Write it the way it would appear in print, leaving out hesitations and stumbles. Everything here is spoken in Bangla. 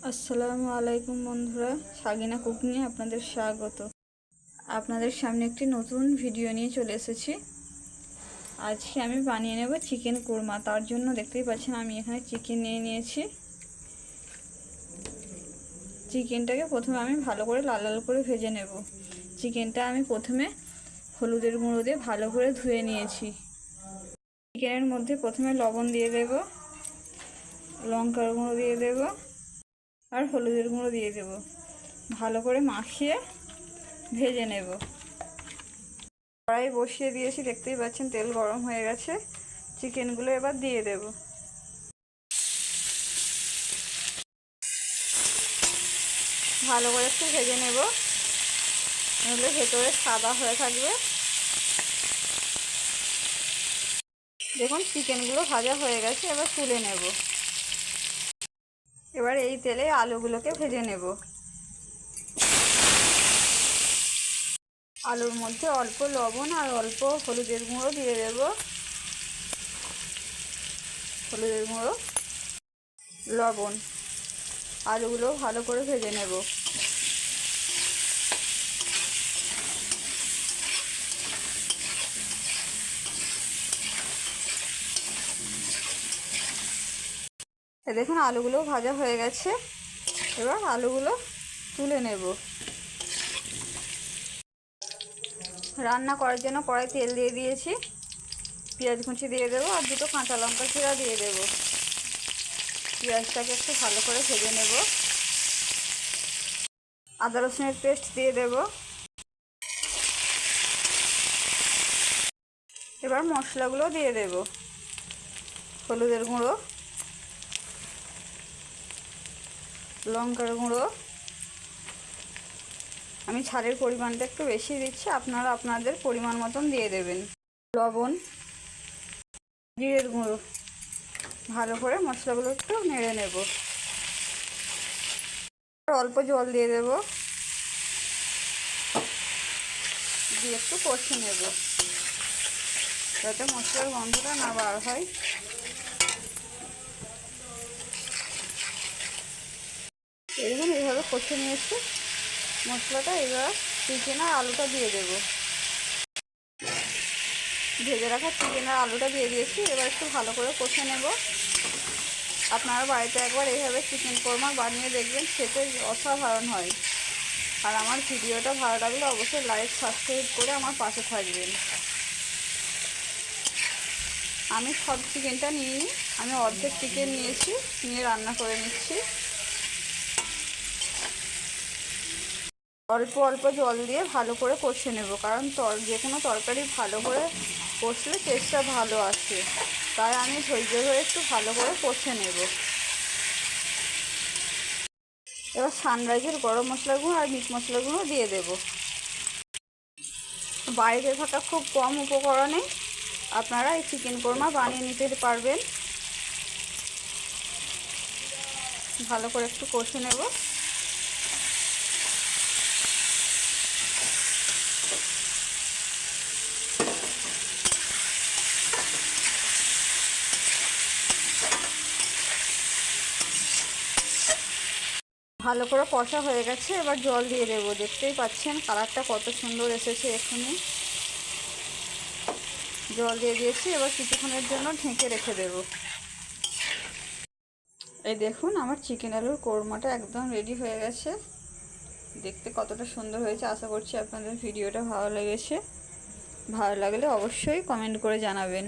আসসালামু আলাইকুম বন্ধুরা, সাগিনা কুকিংয়ে আপনাদের স্বাগত। আপনাদের সামনে একটি নতুন ভিডিও নিয়ে চলে এসেছি। আজকে আমি বানিয়ে নেব চিকেন কোরমা। তার জন্য দেখতেই পাচ্ছেন আমি এখানে চিকেন নিয়ে নিয়েছি। চিকেনটাকে প্রথমে আমি ভালো করে লাল লাল করে ভেজে নেব। চিকেনটা আমি প্রথমে হলুদের গুঁড়ো দিয়ে ভালো করে ধুয়ে নিয়েছি। চিকেনের মধ্যে প্রথমে লবণ দিয়ে দেব, লঙ্কার গুঁড়ো দিয়ে দেব আর হলুদের গুঁড়ো দিয়ে দেব। ভালো করে মাখিয়ে ভেজে নেব। কড়াই বসিয়ে দিয়েছি, দেখতেই পাচ্ছেন তেল গরম হয়ে গেছে। চিকেনগুলো এবার দিয়ে দেব। ভালো করে একটু ভেজে নেব, নাহলে ভেতরে সাদা হয়ে থাকবে। দেখুন চিকেনগুলো ভাজা হয়ে গেছে, এবার তুলে নেব। এবার এই তেলে আলুগুলোকে ভেজে নেব। আলুর মধ্যে অল্প লবণ আর অল্প হলুদের গুঁড়ো দিয়ে দেব। হলুদের গুঁড়ো, লবণ, আলুগুলো ভালো করে ভেজে নেব। দেখুন আলুগুলো ভাজা হয়ে গেছে, এবার আলুগুলো তুলে নেব। রান্না করার জন্য কড়াই তেল দিয়ে দিয়েছি। পেঁয়াজ কুচি দিয়ে দেবো আর দুটো কাঁচা লঙ্কা চিরা দিয়ে দেবো। পেঁয়াজটাকে একটু ভালো করে ভেজে নেব। আদা রসুনের পেস্ট দিয়ে দেব। এবার মশলাগুলো দিয়ে দেব। হলুদের গুঁড়ো, লঙ্কার গুঁড়ো, আমি ঝালের পরিমাণটা একটু বেশি দিচ্ছি, আপনারা আপনাদের পরিমাণ মতন দিয়ে দেবেন। লবণ, জিরের গুঁড়ো, ভালো করে মশলাগুলো একটু নেড়ে নেব। অল্প জল দিয়ে দেব, দিয়ে একটু কষে নেব যাতে মশলার গন্ধটা না বার হয়। এরকম এইভাবে কষে নিয়েছি মশলাটা। এবার চিকেন আর আলুটা দিয়ে দেব। ভেজে রাখা চিকেন আর আলুটা দিয়ে দিয়েছি, এবার একটু ভালো করে কষে নেব। আপনারা বাড়িতে একবার এইভাবে চিকেন কোরমা বানিয়ে দেখবেন, খেতে অসাধারণ হয়। আর আমার ভিডিওটা ভালো লাগলে অবশ্যই লাইক সাবস্ক্রাইব করে আমার পাশে থাকবেন। আমি সব চিকেনটা নিইনি, আমি অর্ধেক চিকেন নিয়েছি, নিয়ে রান্না করে নিচ্ছি। অল্প অল্প জল দিয়ে ভালো করে কষে নেব, কারণ যে কোনো তরকারি ভালো করে কষলে টেস্টটা ভালো আসে। তাই আমি ধৈর্য ধরে একটু ভালো করে কষে নেব। এবার সানরাইজের গরম মশলার গুঁড়ো আর মিট মশলার গুঁড়ো দিয়ে দেব। বাড়িতে থাকা খুব কম উপকরণে আপনারা এই চিকেন কোরমা বানিয়ে নিতে পারবেন। ভালো করে একটু কষে নেব। ভালো করে কষা হয়ে গেছে, এবার জল দিয়ে দেবো। দেখতেই পাচ্ছেন কালারটা কত সুন্দর এসেছে। এখানে জল দিয়ে দিয়েছি, এবার কিছুক্ষণের জন্য ঢেকে রেখে দেব। এই দেখুন আমার চিকেন আলুর কোরমাটা একদম রেডি হয়ে গেছে। দেখতে কতটা সুন্দর হয়েছে। আশা করছি আপনাদের ভিডিওটা ভালো লেগেছে। ভালো লাগলে অবশ্যই কমেন্ট করে জানাবেন।